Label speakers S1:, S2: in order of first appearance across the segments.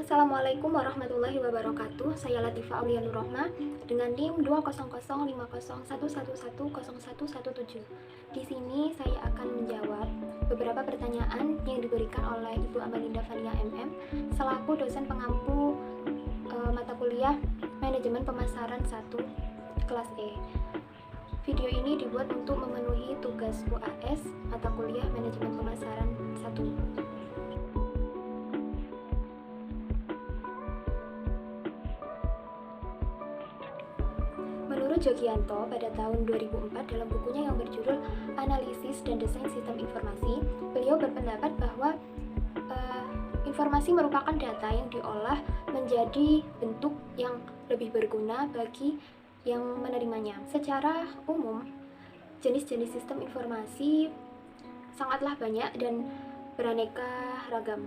S1: Assalamualaikum warahmatullahi wabarakatuh. Saya Latifah Aulia Nurrohma dengan NIM 2005011110117. Di sini saya akan menjawab beberapa pertanyaan yang diberikan oleh Ibu Amalinda Fania MM selaku dosen pengampu mata kuliah Manajemen Pemasaran 1 kelas E. Video ini dibuat untuk memenuhi tugas UAS mata kuliah Manajemen Pemasaran 1. Menurut Jogianto pada tahun 2004 dalam bukunya yang berjudul Analisis dan Desain Sistem Informasi, beliau berpendapat bahwa informasi merupakan data yang diolah menjadi bentuk yang lebih berguna bagi yang menerimanya. Secara umum, jenis-jenis sistem informasi sangatlah banyak dan beraneka ragam.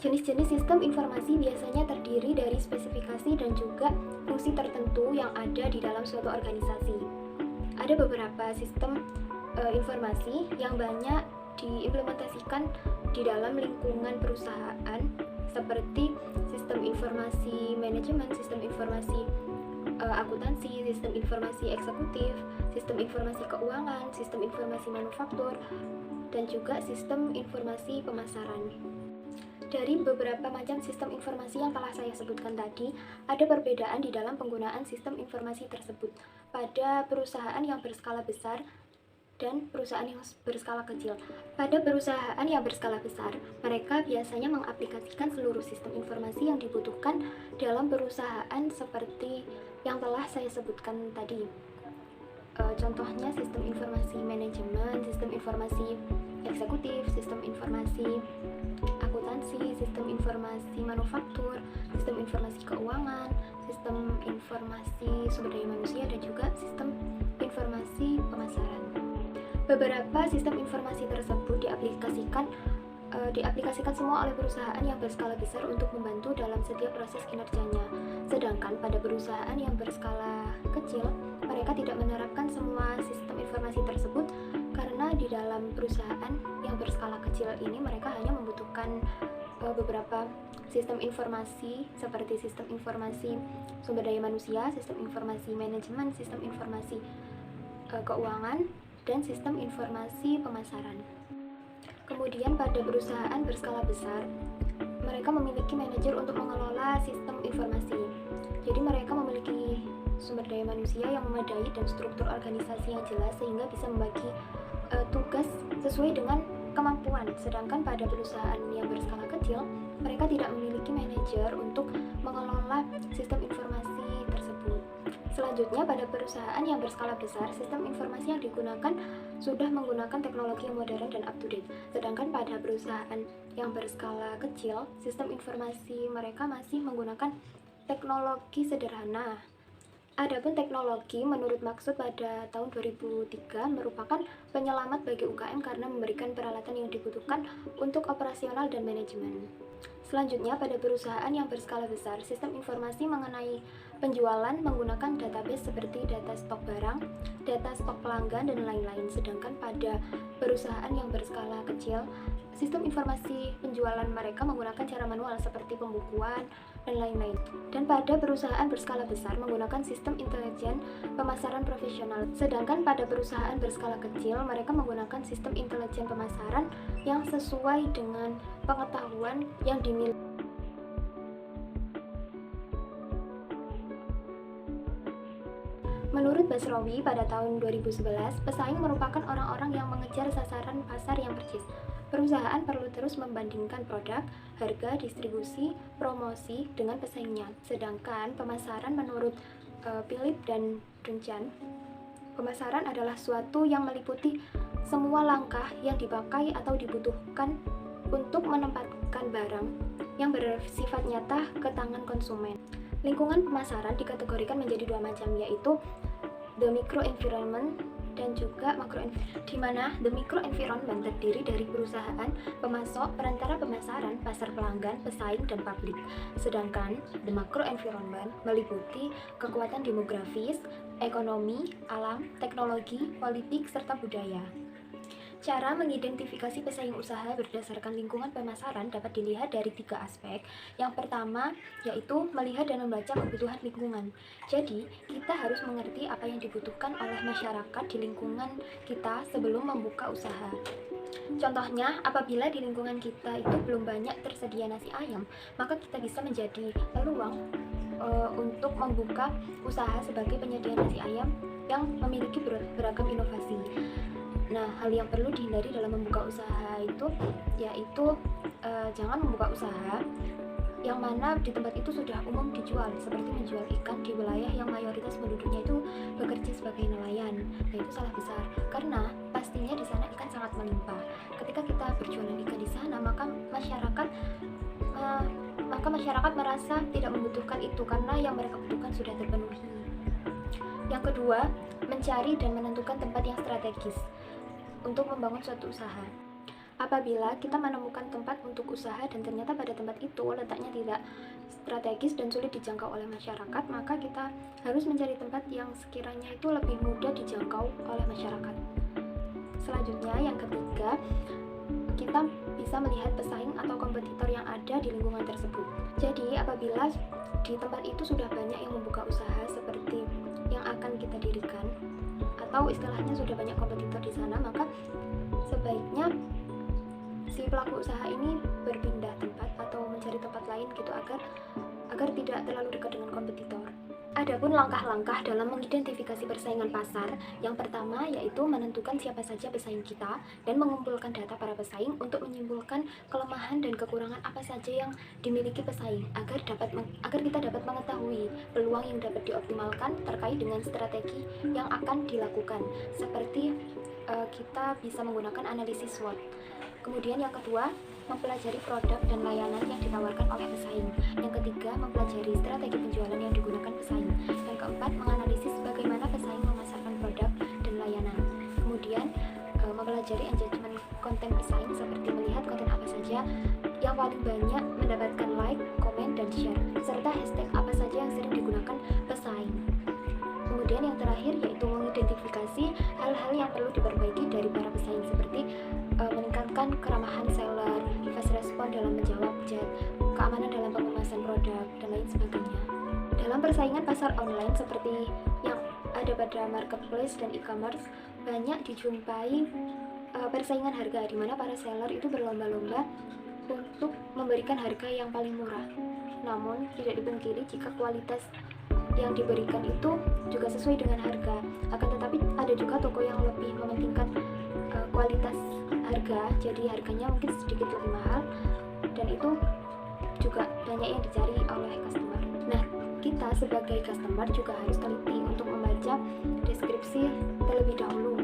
S1: Jenis-jenis sistem informasi biasanya terdiri dari spesifikasi dan juga fungsi tertentu yang ada di dalam suatu organisasi. Ada beberapa sistem informasi yang banyak diimplementasikan di dalam lingkungan perusahaan seperti sistem informasi manajemen, sistem informasi akuntansi, sistem informasi eksekutif, sistem informasi keuangan, sistem informasi manufaktur, dan juga sistem informasi pemasaran. Dari beberapa macam sistem informasi yang telah saya sebutkan tadi, ada perbedaan di dalam penggunaan sistem informasi tersebut pada perusahaan yang berskala besar dan perusahaan yang berskala kecil. Pada perusahaan yang berskala besar, mereka biasanya mengaplikasikan seluruh sistem informasi yang dibutuhkan dalam perusahaan seperti yang telah saya sebutkan tadi. Contohnya sistem informasi manajemen, sistem informasi eksekutif, sistem informasi akuntansi, sistem informasi manufaktur, sistem informasi keuangan, sistem informasi sumber daya manusia, dan juga sistem informasi pemasaran. Beberapa sistem informasi tersebut diaplikasikan semua oleh perusahaan yang berskala besar untuk membantu dalam setiap proses kinerjanya. Sedangkan pada perusahaan yang berskala kecil, mereka tidak menerapkan semua sistem informasi tersebut karena di dalam perusahaan yang berskala kecil ini mereka hanya membutuhkan beberapa sistem informasi seperti sistem informasi sumber daya manusia, sistem informasi manajemen, sistem informasi keuangan, dan sistem informasi pemasaran. Kemudian pada perusahaan berskala besar, mereka memiliki manajer untuk mengelola sistem informasi. Jadi mereka memiliki sumber daya manusia yang memadai dan struktur organisasi yang jelas sehingga bisa membagi tugas sesuai dengan kemampuan. Sedangkan pada perusahaan yang berskala kecil, mereka tidak memiliki manajer untuk mengelola sistem informasi tersebut. Selanjutnya, pada perusahaan yang berskala besar, sistem informasi yang digunakan sudah menggunakan teknologi yang modern dan up-to-date. Sedangkan pada perusahaan yang berskala kecil, sistem informasi mereka masih menggunakan teknologi sederhana. Adapun teknologi menurut maksud pada tahun 2003 merupakan penyelamat bagi UKM karena memberikan peralatan yang dibutuhkan untuk operasional dan manajemen. Selanjutnya, pada perusahaan yang berskala besar, sistem informasi mengenai penjualan menggunakan database seperti data stok barang, data stok pelanggan, dan lain-lain. Sedangkan pada perusahaan yang berskala kecil, sistem informasi penjualan mereka menggunakan cara manual seperti pembukuan dan lain-lain. Dan pada perusahaan berskala besar menggunakan sistem intelijen pemasaran profesional. Sedangkan pada perusahaan berskala kecil mereka menggunakan sistem intelijen pemasaran yang sesuai dengan pengetahuan yang dimiliki. Menurut Basrawi pada tahun 2011, pesaing merupakan orang-orang yang mengejar sasaran pasar yang percis. Perusahaan perlu terus membandingkan produk, harga, distribusi, promosi dengan pesaingnya. Sedangkan pemasaran menurut Philip dan Duncan, pemasaran adalah suatu yang meliputi semua langkah yang dipakai atau dibutuhkan untuk menempatkan barang yang bersifat nyata ke tangan konsumen. Lingkungan pemasaran dikategorikan menjadi dua macam, yaitu the microenvironment dan juga di mana the microenvironment terdiri dari perusahaan, pemasok, perantara pemasaran, pasar pelanggan, pesaing, dan publik. Sedangkan the macroenvironment meliputi kekuatan demografis, ekonomi, alam, teknologi, politik, serta budaya. Cara mengidentifikasi pesaing usaha berdasarkan lingkungan pemasaran dapat dilihat dari 3 aspek. Yang pertama yaitu melihat dan membaca kebutuhan lingkungan. Jadi, kita harus mengerti apa yang dibutuhkan oleh masyarakat di lingkungan kita sebelum membuka usaha. Contohnya, apabila di lingkungan kita itu belum banyak tersedia nasi ayam, maka kita bisa menjadi peluang untuk membuka usaha sebagai penyedia nasi ayam yang memiliki beragam inovasi. Nah, hal yang perlu dihindari dalam membuka usaha itu yaitu jangan membuka usaha yang mana di tempat itu sudah umum dijual, seperti menjual ikan di wilayah yang mayoritas penduduknya itu bekerja sebagai nelayan. Nah, itu salah besar karena pastinya di sana ikan sangat melimpah. Ketika kita berjualan ikan di sana, maka masyarakat merasa tidak membutuhkan itu karena yang mereka butuhkan sudah terpenuhi. Yang kedua, mencari dan menentukan tempat yang strategis untuk membangun suatu usaha. Apabila kita menemukan tempat untuk usaha dan ternyata pada tempat itu letaknya tidak strategis dan sulit dijangkau oleh masyarakat, maka kita harus mencari tempat yang sekiranya itu lebih mudah dijangkau oleh masyarakat. Selanjutnya, yang ketiga, kita bisa melihat pesaing atau kompetitor yang ada di lingkungan tersebut. Jadi, apabila di tempat itu sudah banyak yang membuka usaha seperti yang akan kita dirikan, atau istilahnya sudah banyak kompetitor di sana, maka sebaiknya si pelaku usaha ini berpindah tempat atau mencari tempat lain gitu agar tidak terlalu dekat dengan kompetitor. Adapun langkah-langkah dalam mengidentifikasi persaingan pasar, yang pertama yaitu menentukan siapa saja pesaing kita dan mengumpulkan data para pesaing untuk menyimpulkan kelemahan dan kekurangan apa saja yang dimiliki pesaing agar kita dapat mengetahui peluang yang dapat dioptimalkan terkait dengan strategi yang akan dilakukan, seperti kita bisa menggunakan analisis SWOT. Kemudian yang kedua, mempelajari produk dan layanan yang ditawarkan oleh pesaing. Yang ketiga, mempelajari strategi penjualan yang digunakan pesaing. Yang keempat, menganalisis bagaimana pesaing memasarkan produk dan layanan. Kemudian, mempelajari engagement konten pesaing seperti melihat konten apa saja yang paling banyak mendapatkan like, komen, dan share, serta hashtag apa saja yang sering digunakan pesaing. Kemudian yang terakhir yaitu mengidentifikasi hal-hal yang perlu diperbaiki dari para pesaing seperti meningkatkan keramahan seller, fast respon dalam menjawab chat, keamanan dalam pengemasan produk, dan lain sebagainya. Dalam persaingan pasar online seperti yang ada pada marketplace dan e-commerce, banyak dijumpai persaingan harga di mana para seller itu berlomba-lomba untuk memberikan harga yang paling murah. Namun tidak dipungkiri jika kualitas yang diberikan itu juga sesuai dengan harga. Akan tetapi ada juga toko yang lebih mementingkan kualitas harga, jadi harganya mungkin sedikit lebih mahal dan itu juga banyak yang dicari oleh customer. Nah, kita sebagai customer juga harus teliti untuk membaca deskripsi terlebih dahulu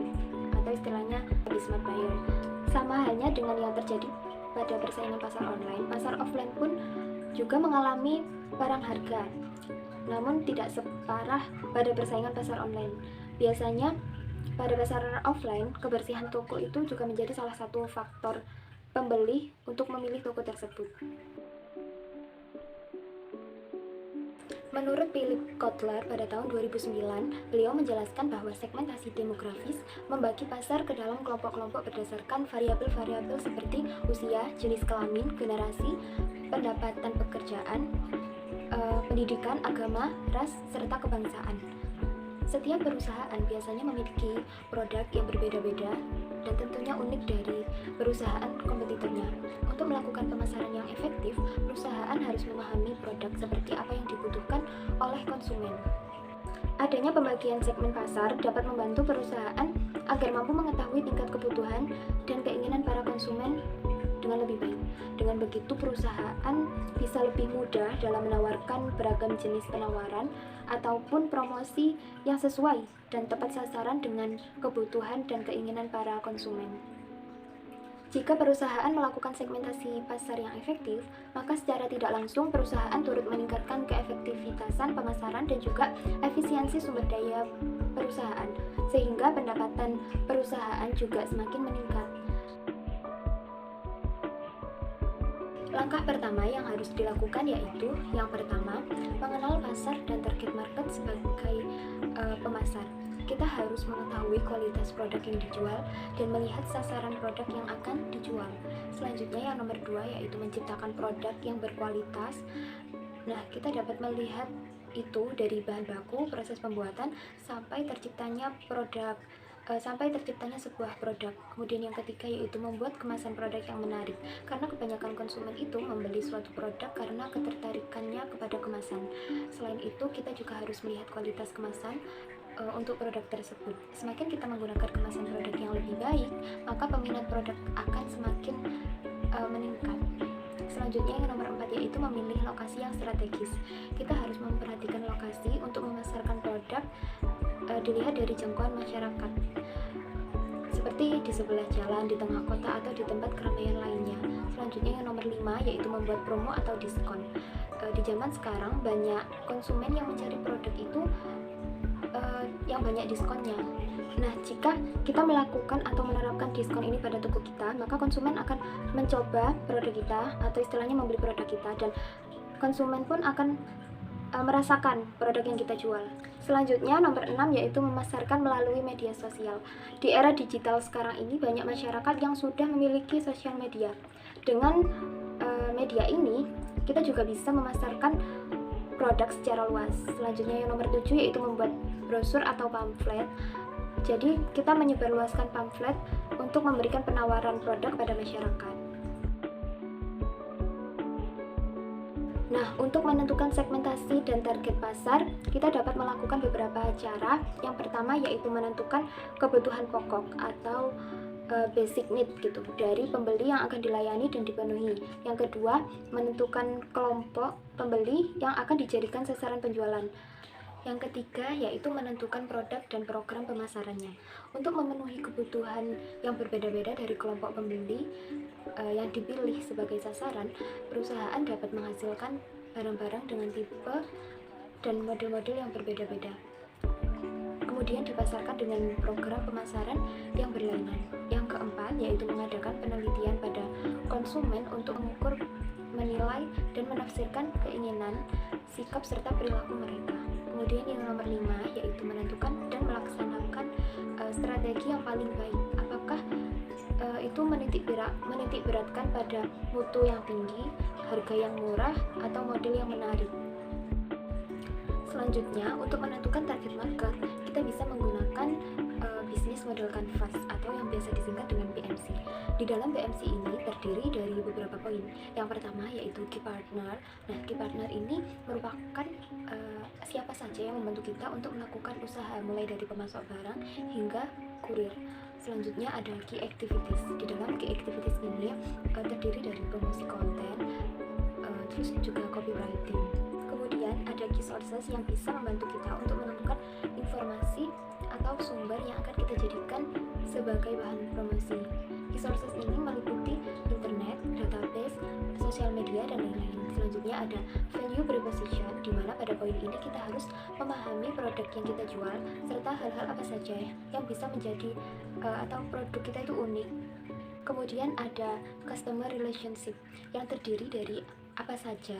S1: atau istilahnya smart buyer. Sama halnya dengan yang terjadi pada persaingan pasar online, pasar offline pun juga mengalami perang harga, namun tidak separah pada persaingan pasar online. Biasanya pada pasar offline, kebersihan toko itu juga menjadi salah satu faktor pembeli untuk memilih toko tersebut. Menurut Philip Kotler pada tahun 2009, beliau menjelaskan bahwa segmentasi demografis membagi pasar ke dalam kelompok-kelompok berdasarkan variabel-variabel seperti usia, jenis kelamin, generasi, pendapatan pekerjaan, pendidikan, agama, ras, serta kebangsaan. Setiap perusahaan biasanya memiliki produk yang berbeda-beda dan tentunya unik dari perusahaan kompetitornya. Untuk melakukan pemasaran yang efektif, perusahaan harus memahami produk seperti apa yang dibutuhkan oleh konsumen. Adanya pembagian segmen pasar dapat membantu perusahaan agar mampu mengetahui tingkat kebutuhan dan keinginan para konsumen dengan lebih baik. Dengan begitu, perusahaan bisa lebih mudah dalam menawarkan beragam jenis penawaran ataupun promosi yang sesuai dan tepat sasaran dengan kebutuhan dan keinginan para konsumen. Jika perusahaan melakukan segmentasi pasar yang efektif, maka secara tidak langsung perusahaan turut meningkatkan ketuntasan pemasaran dan juga efisiensi sumber daya perusahaan, sehingga pendapatan perusahaan juga semakin meningkat. Langkah pertama yang harus dilakukan yaitu yang pertama, mengenal pasar dan target market sebagai pemasar. Kita harus mengetahui kualitas produk yang dijual dan melihat sasaran produk yang akan dijual. Selanjutnya yang nomor 2 yaitu menciptakan produk yang berkualitas. Nah, kita dapat melihat itu dari bahan baku, proses pembuatan, sampai terciptanya sebuah produk. Kemudian yang ketiga yaitu membuat kemasan produk yang menarik, karena kebanyakan konsumen itu membeli suatu produk karena ketertarikannya kepada kemasan. Selain itu, kita juga harus melihat kualitas kemasan untuk produk tersebut. Semakin kita menggunakan kemasan produk yang lebih baik, maka peminat produk akan semakin meningkat. Selanjutnya yang nomor 4 yaitu memilih lokasi yang strategis. Kita harus memperhatikan lokasi untuk memasarkan produk, dilihat dari jangkauan masyarakat, seperti di sebelah jalan, di tengah kota, atau di tempat keramaian lainnya. Selanjutnya yang nomor 5 yaitu membuat promo atau diskon. Di zaman sekarang banyak konsumen yang mencari produk itu yang banyak diskonnya. Nah, jika kita melakukan atau menerapkan diskon ini pada toko kita, maka konsumen akan mencoba produk kita atau istilahnya membeli produk kita, dan konsumen pun akan merasakan produk yang kita jual. Selanjutnya nomor 6 yaitu memasarkan melalui media sosial. Di era digital sekarang ini banyak masyarakat yang sudah memiliki sosial media. Dengan media ini kita juga bisa memasarkan produk secara luas. Selanjutnya yang nomor 7 yaitu membuat brosur atau pamflet. Jadi kita menyebarluaskan pamflet untuk memberikan penawaran produk kepada masyarakat. Nah, untuk menentukan segmentasi dan target pasar, kita dapat melakukan beberapa cara. Yang pertama yaitu menentukan kebutuhan pokok atau basic need gitu dari pembeli yang akan dilayani dan dipenuhi. Yang kedua, menentukan kelompok pembeli yang akan dijadikan sasaran penjualan. Yang ketiga yaitu menentukan produk dan program pemasarannya. Untuk memenuhi kebutuhan yang berbeda-beda dari kelompok pembeli yang dipilih sebagai sasaran, perusahaan dapat menghasilkan barang-barang dengan tipe dan model-model yang berbeda-beda. Kemudian dipasarkan dengan program pemasaran yang berlainan. Yang keempat yaitu mengadakan penelitian pada konsumen untuk mengukur, menilai, dan menafsirkan keinginan, sikap, serta perilaku mereka. Kemudian yang nomor 5 yaitu menentukan dan melaksanakan strategi yang paling baik. Apakah itu menitik beratkan pada mutu yang tinggi, harga yang murah, atau model yang menarik. Selanjutnya, untuk menentukan target market, kita bisa menggunakan bisnis model canvas atau yang biasa disingkat dengan BMC. Di dalam BMC ini terdiri dari beberapa poin. Yang pertama yaitu key partner. Nah, key partner ini merupakan siapa saja yang membantu kita untuk melakukan usaha, mulai dari pemasok barang hingga kurir. Selanjutnya ada key activities. Di dalam key activities ini terdiri dari promosi konten, terus juga copywriting. Kemudian ada key sources yang bisa membantu kita untuk menemukan informasi atau sumber yang akan kita jadikan sebagai bahan promosi. Key sources ini meliputi internet, database, sosial media, dan lain-lain. Selanjutnya ada value proposition, di mana pada poin ini kita harus memahami produk yang kita jual serta hal-hal apa saja yang bisa menjadi atau produk kita itu unik. Kemudian ada customer relationship yang terdiri dari apa saja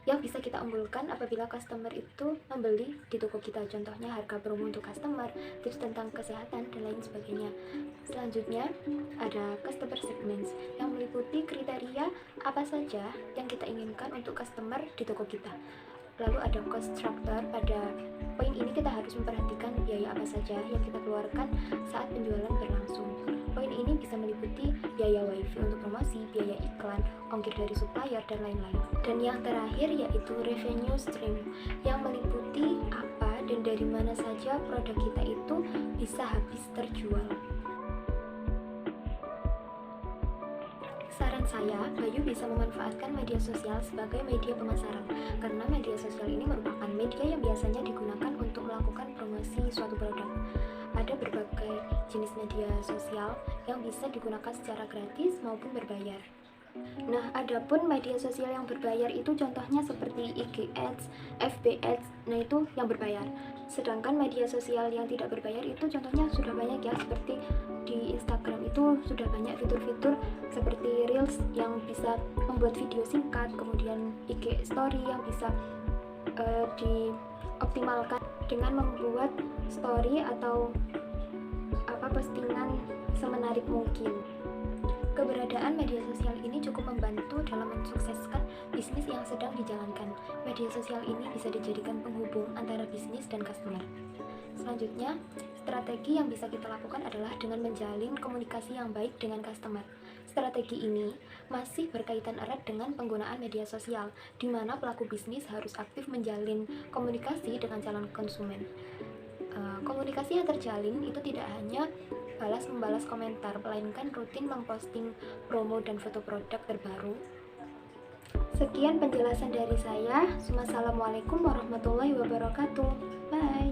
S1: yang bisa kita unggulkan apabila customer itu membeli di toko kita. Contohnya harga promo untuk customer, tips tentang kesehatan, dan lain sebagainya. Selanjutnya ada customer segments yang meliputi kriteria apa saja yang kita inginkan untuk customer di toko kita. Lalu ada cost structure. Pada poin ini kita harus memperhatikan biaya apa saja yang kita keluarkan saat penjualan berlangsung. Poin ini bisa meliputi biaya wifi untuk promosi, biaya iklan, ongkir dari supplier, dan lain-lain. Dan yang terakhir yaitu revenue stream yang meliputi apa dan dari mana saja produk kita itu bisa habis terjual. Saran saya, Bayu bisa memanfaatkan media sosial sebagai media pemasaran, karena media sosial ini merupakan media yang biasanya digunakan untuk melakukan promosi suatu produk. Ada berbagai jenis media sosial yang bisa digunakan secara gratis maupun berbayar. Nah, adapun media sosial yang berbayar itu contohnya seperti IG Ads, FB Ads, nah itu yang berbayar. Sedangkan media sosial yang tidak berbayar itu contohnya sudah banyak ya, seperti di Instagram itu sudah banyak fitur-fitur seperti Reels yang bisa membuat video singkat, kemudian IG Story yang bisa dioptimalkan dengan membuat story atau postingan semenarik mungkin. Keberadaan media sosial ini cukup membantu dalam mensukseskan bisnis yang sedang dijalankan. Media sosial ini bisa dijadikan penghubung antara bisnis dan customer. Selanjutnya, strategi yang bisa kita lakukan adalah dengan menjalin komunikasi yang baik dengan customer. Strategi ini masih berkaitan erat dengan penggunaan media sosial, di mana pelaku bisnis harus aktif menjalin komunikasi dengan calon konsumen. Komunikasi yang terjalin itu tidak hanya balas-membalas komentar, melainkan rutin memposting promo dan foto produk terbaru. Sekian penjelasan dari saya. Wassalamualaikum warahmatullahi wabarakatuh. Bye.